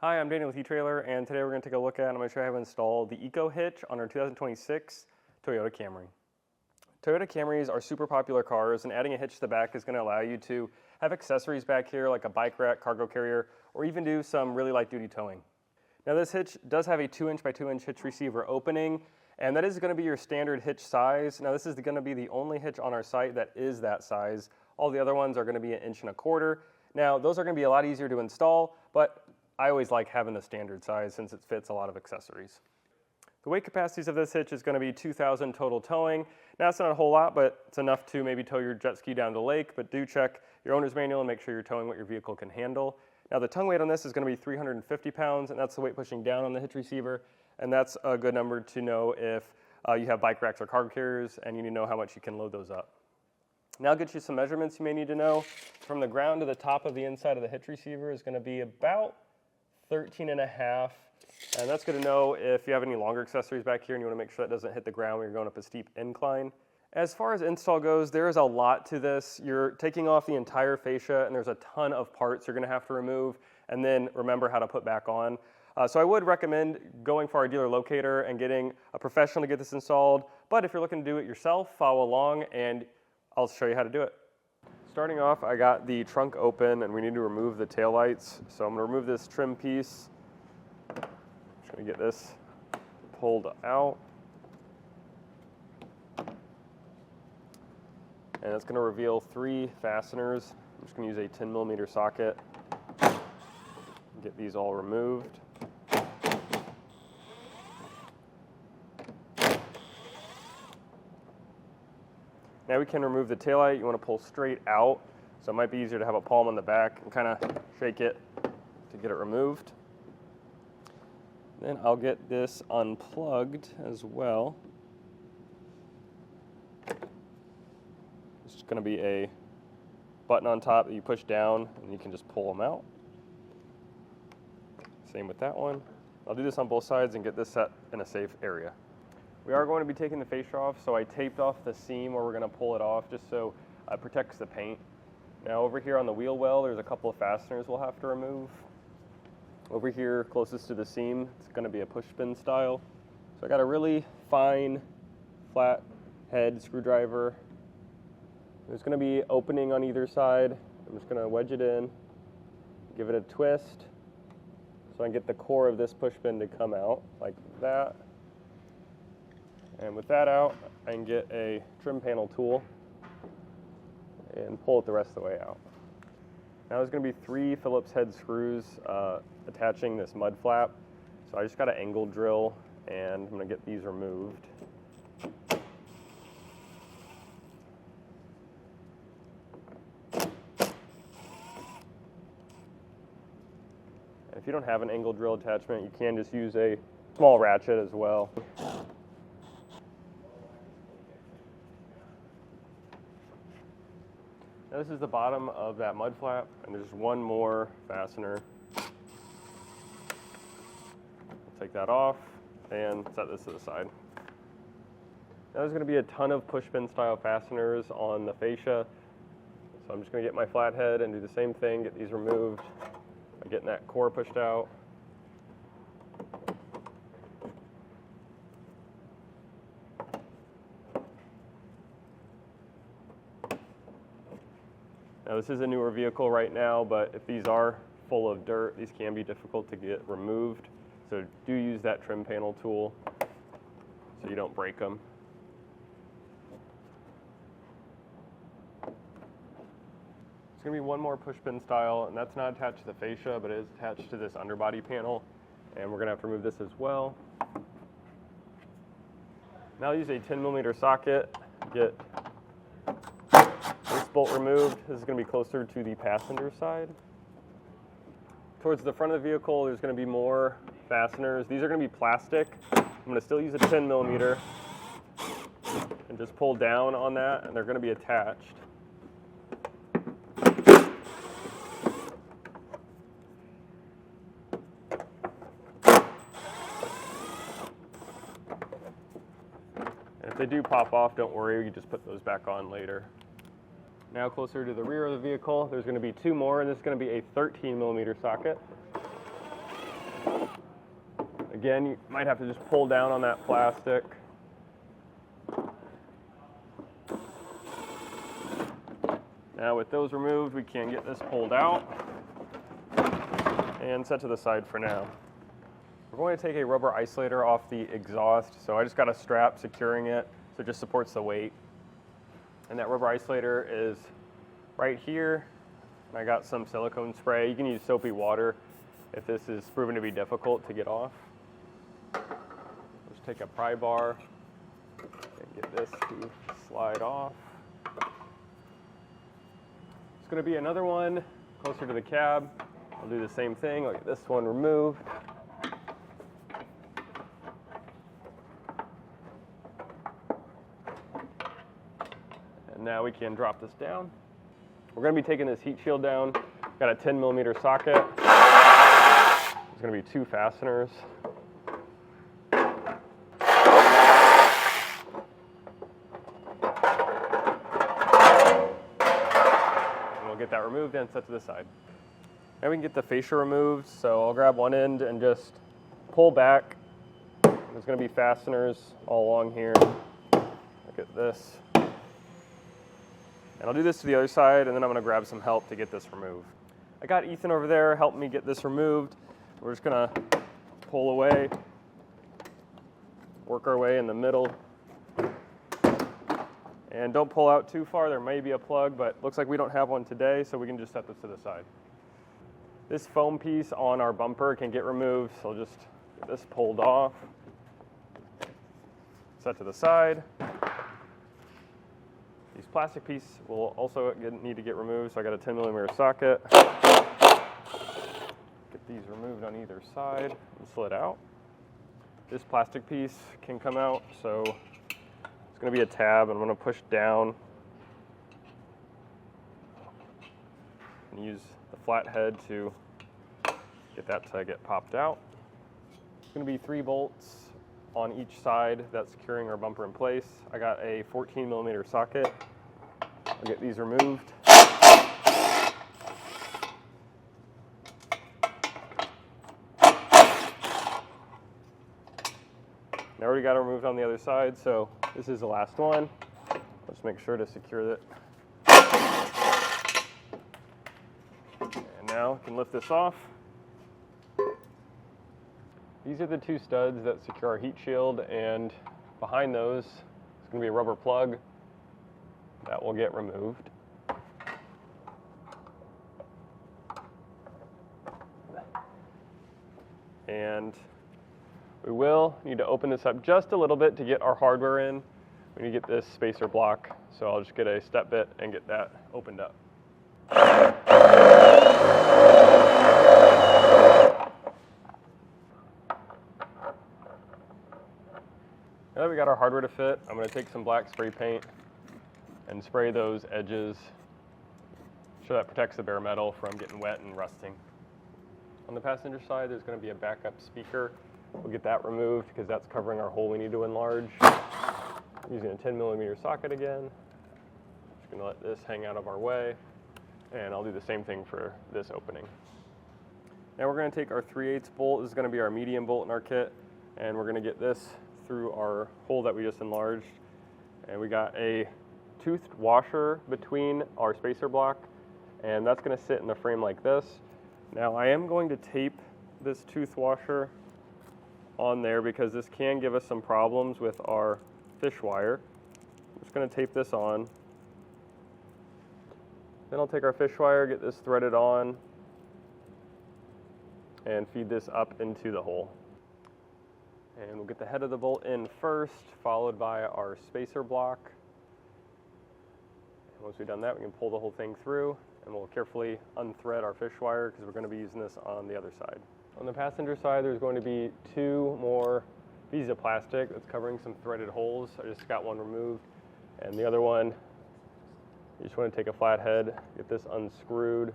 Hi, I'm Daniel with eTrailer, and today we're going to take a look at, I'm going to show you how to install the EcoHitch on our 2026 Toyota Camry. Toyota Camrys are super popular cars, and adding a hitch to the back is going to allow you to have accessories back here like a bike rack, cargo carrier, or even do some really light duty towing. Now this hitch does have a 2" by 2" hitch receiver opening, and that is going to be your standard hitch size. Now this is going to be the only hitch on our site that is that size. All the other ones are going to be 1¼ inch. Now those are going to be a lot easier to install, but I always like having the standard size since it fits a lot of accessories. The weight capacities of this hitch is going to be 2,000 total towing. Now that's not a whole lot, but it's enough to maybe tow your jet ski down to the lake, but do check your owner's manual and make sure you're towing what your vehicle can handle. Now the tongue weight on this is going to be 350 pounds, and that's the weight pushing down on the hitch receiver, and that's a good number to know if you have bike racks or cargo carriers and you need to know how much you can load those up. Now I'll get you some measurements you may need to know. From the ground to the top of the inside of the hitch receiver is going to be about 13½, and that's good to know if you have any longer accessories back here and you want to make sure that doesn't hit the ground when you're going up a steep incline. As far as install goes, there is a lot to this. You're taking off the entire fascia, and there's a ton of parts you're going to have to remove and then remember how to put back on. So I would recommend going for our dealer locator and getting a professional to get this installed, but if you're looking to do it yourself, follow along and I'll show you how to do it. Starting off, I got the trunk open and we need to remove the taillights. So I'm going to remove this trim piece. I'm just going to get this pulled out. And it's going to reveal 3 fasteners. I'm just going to use a 10mm socket. Get these all removed. Now we can remove the taillight. You want to pull straight out, so it might be easier to have a palm on the back and kind of shake it to get it removed. Then I'll get this unplugged as well. It's just going to be a button on top that you push down and you can just pull them out. Same with that one. I'll do this on both sides and get this set in a safe area. We are going to be taking the fascia off, so I taped off the seam where we're going to pull it off just so it protects the paint. Now over here on the wheel well, there's a couple of fasteners we'll have to remove. Over here closest to the seam, it's going to be a push pin style. So I got a really fine flat head screwdriver. There's going to be opening on either side. I'm just going to wedge it in, give it a twist so I can get the core of this push pin to come out like that. And with that out, I can get a trim panel tool and pull it the rest of the way out. Now there's going to be 3 Phillips head screws attaching this mud flap. So I just got an angle drill and I'm going to get these removed. And if you don't have an angle drill attachment, you can just use a small ratchet as well. Now this is the bottom of that mud flap, and there's one more fastener. I'll take that off and set this to the side. Now there's going to be a ton of push pin style fasteners on the fascia, so I'm just going to get my flathead and do the same thing, get these removed by getting that core pushed out. Now this is a newer vehicle right now, but if these are full of dirt, these can be difficult to get removed. So do use that trim panel tool so you don't break them. It's going to be one more push pin style, and that's not attached to the fascia, but it is attached to this underbody panel. And we're going to have to remove this as well. Now I'll use a 10mm socket, get this bolt removed. This is going to be closer to the passenger side. Towards the front of the vehicle, there's going to be more fasteners. These are going to be plastic. I'm going to still use a 10mm and just pull down on that, and they're going to be attached. And if they do pop off, don't worry, you just put those back on later. Now closer to the rear of the vehicle, there's going to be 2 more, and this is going to be a 13mm socket. Again, you might have to just pull down on that plastic. Now with those removed, we can get this pulled out and set to the side for now. We're going to take a rubber isolator off the exhaust. So I just got a strap securing it, so it just supports the weight. And that rubber isolator is right here. And I got some silicone spray. You can use soapy water if this is proven to be difficult to get off. Just take a pry bar and get this to slide off. It's going to be another one closer to the cab. I'll do the same thing. I'll get this one removed. And now we can drop this down. We're going to be taking this heat shield down. Got a 10mm socket. There's going to be 2 fasteners. Get that removed and set to the side. Now we can get the fascia removed, so I'll grab one end and just pull back. There's going to be fasteners all along here. Look at this. And I'll do this to the other side, and then I'm going to grab some help to get this removed. I got Ethan over there helping me get this removed. We're just going to pull away, work our way in the middle. And don't pull out too far, there may be a plug, but looks like we don't have one today, so we can just set this to the side. This foam piece on our bumper can get removed, so I'll just get this pulled off. Set to the side. These plastic pieces will also need to get removed, so I got a 10mm socket. Get these removed on either side and slid out. This plastic piece can come out, so it's going to be a tab. I'm going to push down and use the flat head to get that to get popped out. It's going to be 3 bolts on each side that's securing our bumper in place. I got a 14mm socket. I'll get these removed. I already got it removed on the other side, so this is the last one. Let's make sure to secure it. And now I can lift this off. These are the 2 studs that secure our heat shield, and behind those is going to be a rubber plug that will get removed. And we will need to open this up just a little bit to get our hardware in. We need to get this spacer block, so I'll just get a step bit and get that opened up. Now that we got our hardware to fit, I'm going to take some black spray paint and spray those edges. Sure that protects the bare metal from getting wet and rusting. On the passenger side, there's going to be a backup speaker. We'll get that removed because that's covering our hole we need to enlarge. Using a 10mm socket again. Just going to let this hang out of our way, and I'll do the same thing for this opening. Now we're going to take our 3/8 bolt. This is going to be our medium bolt in our kit, and we're going to get this through our hole that we just enlarged. And we got a toothed washer between our spacer block, and that's going to sit in the frame like this. Now I am going to tape this tooth washer on there because this can give us some problems with our fish wire. I'm just going to tape this on. Then I'll take our fish wire, get this threaded on, and feed this up into the hole. And we'll get the head of the bolt in first, followed by our spacer block. And once we've done that, we can pull the whole thing through, and we'll carefully unthread our fish wire because we're going to be using this on the other side. On the passenger side, there's going to be 2 more pieces of plastic that's covering some threaded holes. I just got one removed. And the other one, you just want to take a flat head, get this unscrewed,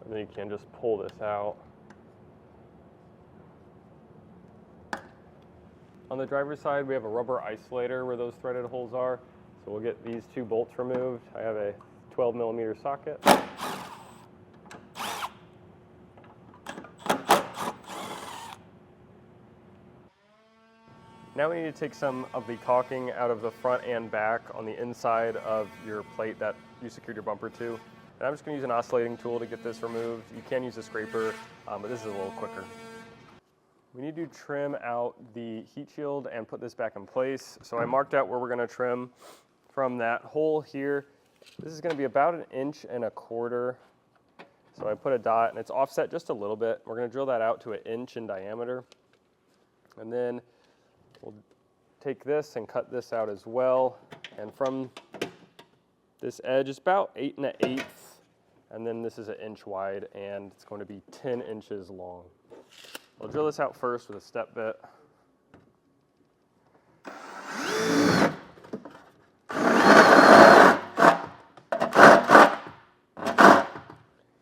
and then you can just pull this out. On the driver's side, we have a rubber isolator where those threaded holes are. So we'll get these 2 bolts removed. I have a 12mm socket. Now we need to take some of the caulking out of the front and back on the inside of your plate that you secured your bumper to. And I'm just going to use an oscillating tool to get this removed. You can use a scraper, but this is a little quicker. We need to trim out the heat shield and put this back in place. So I marked out where we're going to trim from that hole here. This is going to be about 1.25 inches. So I put a dot and it's offset just a little bit. We're going to drill that out to 1 inch in diameter. And then we'll take this and cut this out as well. And from this edge, it's about 8 1/8. And then this is 1 inch wide and it's going to be 10 inches long. I'll drill this out first with a step bit.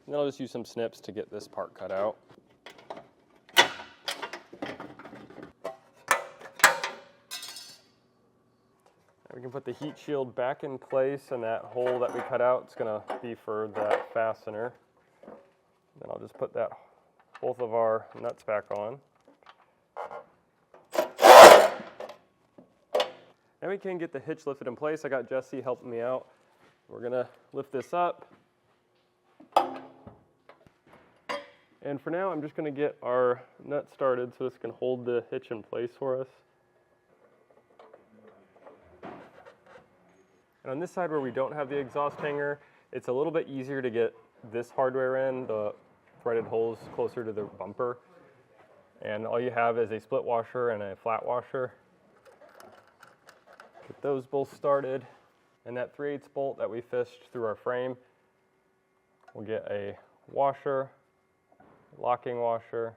And then I'll just use some snips to get this part cut out. We can put the heat shield back in place, and that hole that we cut out is going to be for that fastener. Then I'll just put both of our nuts back on. Now we can get the hitch lifted in place. I got Jesse helping me out. We're going to lift this up. And for now, I'm just going to get our nut started so this can hold the hitch in place for us. And on this side where we don't have the exhaust hanger, it's a little bit easier to get this hardware in, the threaded holes closer to the bumper. And all you have is a split washer and a flat washer. Get those both started. And that 3/8 bolt that we fished through our frame, we'll get a washer, locking washer,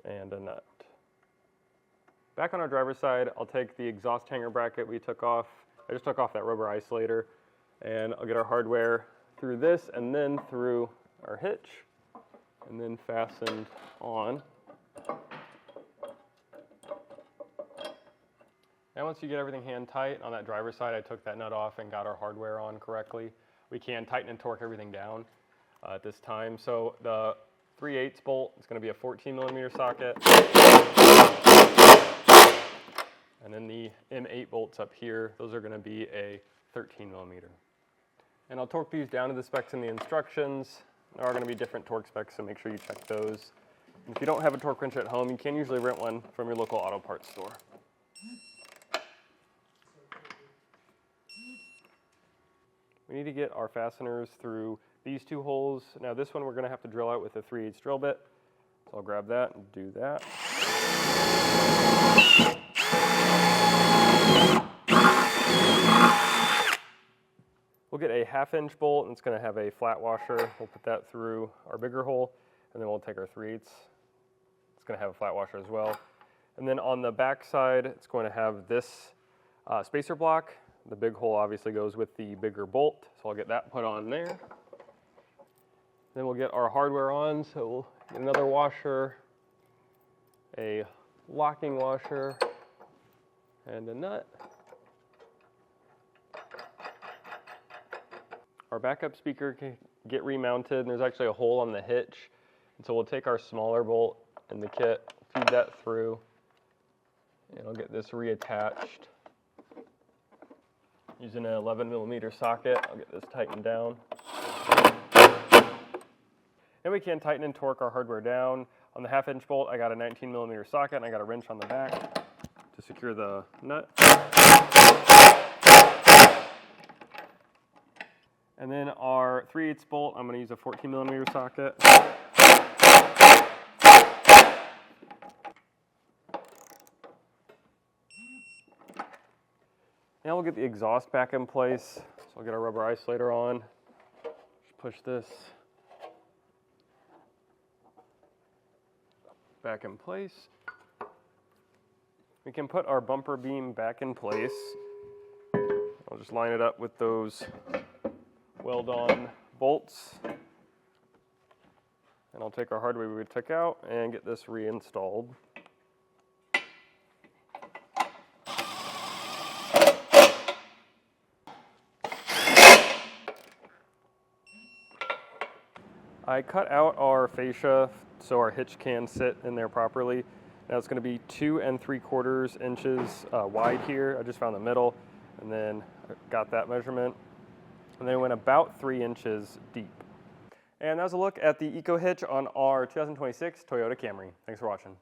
and a nut. Back on our driver's side, I'll take the exhaust hanger bracket we took off. I just took off that rubber isolator, and I'll get our hardware through this and then through our hitch, and then fastened on. Now once you get everything hand tight on that driver's side, I took that nut off and got our hardware on correctly. We can tighten and torque everything down at this time. So the 3/8 bolt is going to be a 14mm socket. And then the M8 bolts up here, those are going to be a 13mm. And I'll torque these down to the specs in the instructions. There are going to be different torque specs, so make sure you check those. And if you don't have a torque wrench at home, you can usually rent one from your local auto parts store. We need to get our fasteners through these two holes. Now this one we're going to have to drill out with a 3/8 drill bit. So I'll grab that and do that. We'll get a 1/2 inch bolt, and it's going to have a flat washer. We'll put that through our bigger hole, and then we'll take our 3/8. It's going to have a flat washer as well. And then on the back side, it's going to have this spacer block. The big hole obviously goes with the bigger bolt, so I'll get that put on there. Then we'll get our hardware on, so we'll get another washer, a locking washer, and a nut. Our backup speaker can get remounted, and there's actually a hole on the hitch. And so we'll take our smaller bolt in the kit, feed that through, and I'll get this reattached. Using an 11mm socket, I'll get this tightened down. And we can tighten and torque our hardware down. On the 1/2 inch bolt, I got a 19mm socket, and I got a wrench on the back to secure the nut. And then our 3/8 bolt, I'm going to use a 14mm socket. Now we'll get the exhaust back in place. So I'll get our rubber isolator on. Just push this back in place. We can put our bumper beam back in place. I'll just line it up with those weld-on bolts. And I'll take our hardware we took out and get this reinstalled. I cut out our fascia so our hitch can sit in there properly. Now it's going to be 2 3/4 inches wide here. I just found the middle, and then I got that measurement. And then it went about 3 inches deep. And that was a look at the EcoHitch on our 2026 Toyota Camry. Thanks for watching.